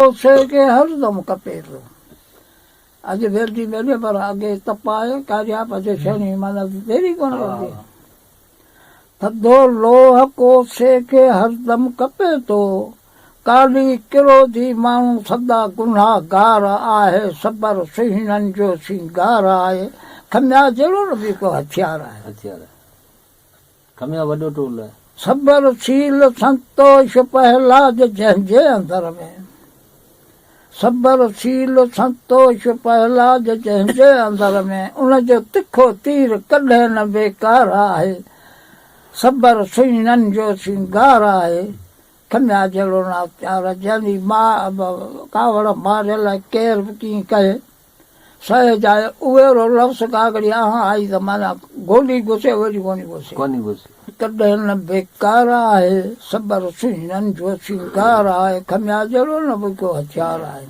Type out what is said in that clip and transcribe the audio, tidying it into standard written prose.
उसे के हरदम कपे थो अॼु वेरदी मेले पर अॻे तपाए कार्या पचे छणी माना देरी कोन कंदी थधो लोह कोसे के हरदम कपे थो काली क्रोधी माण्हू सदा गुनाहगार आहे सबर सुहिणनि जो सिंगार आहे खमिया जहिड़ो न बि को हथियार आहे खमिया वॾो टोल आहे सबर संतोष पहलाज जंहिंजे अंदर में सबर संतोष पहलाज जंहिंजे अंदर में उनजो तिखो तीर कॾहिं न बेकार आहे सबर सुहिणनि जो सिंगार आहे खमिया जहिड़ो न हथियार जंहिंजी कावड़ मारियल केर बि कीअं कहे सहज आहे उहेड़ो लफ़्ज़ कागड़ी आई त माना गोली घुसे वरी कोन्हे घुसे कॾहिं न बेकार आहे सबर सुहिणनि जो सिंगार आहे खमिया जहिड़ो न बि को हथियार आहे